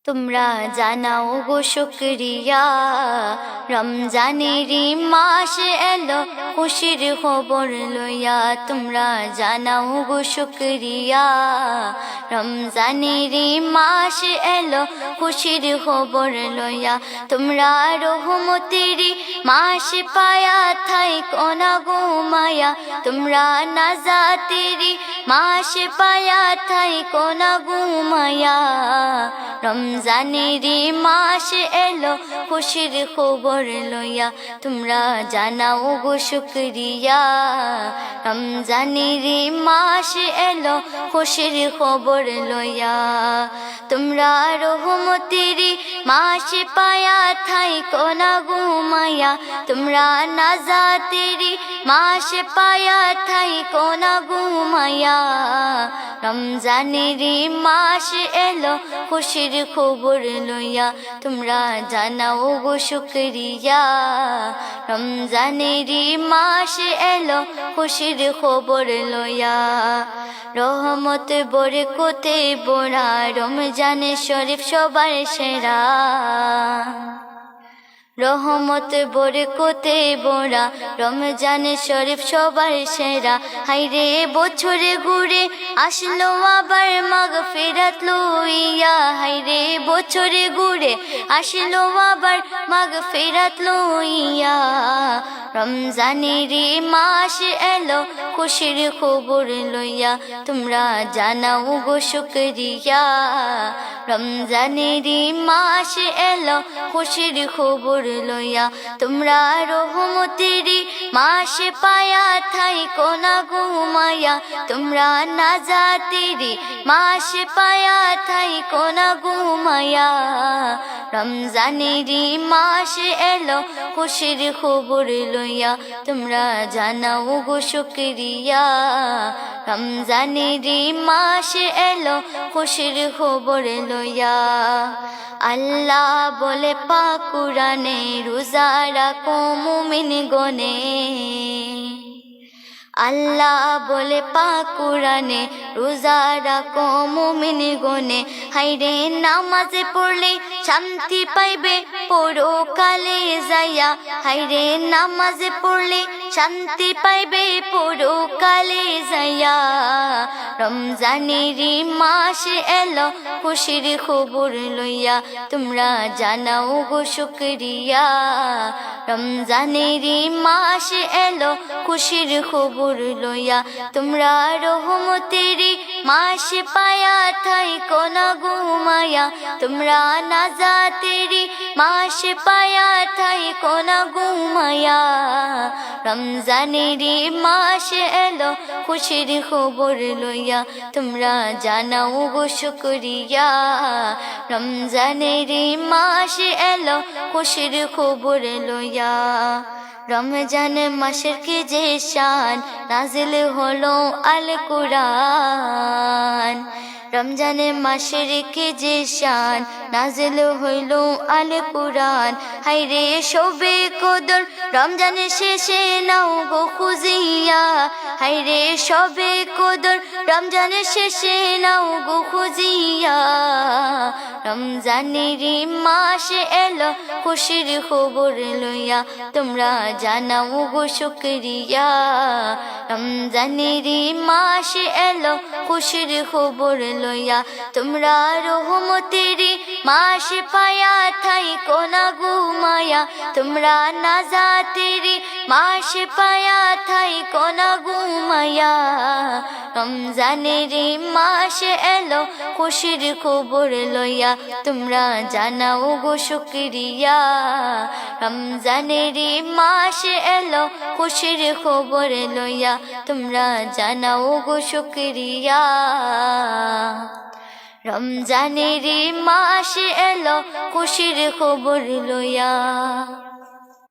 তোমরা জানাও গো শুকরিয়া, রমজানেরই মাস এলো খুশির খবর লইয়া। তোমরা জানাও গো শুকরিয়া, রমজানেরই মাস এলো খুশির খবর লইয়া। তোমরা রহমতেরই মাস পায়া থাইকো না গো মায়া। তোমরা নাজাতেরই মাস পায়া থাইকো না গো মায়া। রমজানেরই মাস এলো খুশির খবর লইয়া। তোমরা জানাও গো শুকরিয়া, রমজানেরই মাস এলো খুশির খবর লইয়া। তোমরা রহমতেরই মাস পায়া থাইকো না গো মায়া। তোমরা নাজাতেরই মাস পায়া থাইকো না গো মায়া। রমজানেরই মাস এলো খুশির খবর লইয়া। তোমরা জানাও গো শুকরিয়া, রমজানেরই মাস এলো খুশির খবর লইয়া। রহমত বরকতে বোরা রমজানে শরীফ সবার সেরা। রহমত বরকতে বোরা রমজান শরীফ সবার সেরা। হাইরে বছরে ঘুরে আসলো আবার মাগফিরাত লইয়া। হাইরে বছরে ঘুরে আসলো আবার মাগফিরাত লইয়া। রমজানেরই মাস এলো খুশির খবর লইয়া। তোমরা জানাও গো শুকরিয়া, রমজানেরই মাস এলো খুশির খবর লইয়া। তোমরা রহমতেরই মাস পায়া থাইকো না গো মায়া। তোমরা নাজাতেরই মাস পায়া থাইকো না গো মায়া। রমজানেরই মাস এলো খুশির খবর লইয়া। তোমরা জানাও গো শুকরিয়া, রমজানেরই মাস এলো খুশির খবর লইয়া। আল্লাহ বলে পাক কুরআনে, রোজা রাখো মুমিন গনে। আল্লাহ বলে পাক কুরআনে, রোজা রাখো মুমিন গনে। হাইরে নামাজে পড়লে শান্তি পাইবে পরকালে যাইয়া। হাইরে নামাজে পড়লে শান্তি পাইবে পরকালে যাইয়া। রমজানেরই মাস এলো খুশির খবর লইয়া। তোমরা জানাও গো শুকরিয়া, রমজানেরই মাস এলো খুশির খবর লইয়া। তোমরা রহমতেরই মাস পায়া থাইকো না গো মায়া। তোমরা নাজাতেরই মাস পায়া থাইকো না গো মায়া। রমজানেরই মাস এলো খুশির খবর লইয়া। তোমরা জানাও গো শুকরিয়া, রমজানেরই মাস এলো খুশির খবর লইয়া। রমজান মাসের কি যে শান, নাজিল হলো আল কুরআন। রমজান মাসের কি যে শান, নাজিল হইল আল কুরআন। হাইরে শবে কদর রমজানের শেষে নাও গো খুঁজিয়া। হাইরে শবে কদর রমজানের শেষে নাও গো খুঁজিয়া। রমজানেরই মাস এলো খুশির খবর লইয়া। তোমরা জানাও গো শুকরিয়া, রমজানেরই মাস এলো খুশির খবর লইয়া। তোমরা রহমতেরই মাস পায়া থাইকো না গো মায়া। তোমরা নাজাতেরই মাস পায়া থাইকো না গো মায়া। রমজানেরই মাস এলো খুশির খবর লইয়া। তোমরা জানাও গো শুকরিয়া, রমজানেরই মাস এলো খুশির খবর লইয়া। তোমরা জানাও গো শুকরিয়া, রমজানেরই মাস এলো খুশির খবর লইয়া।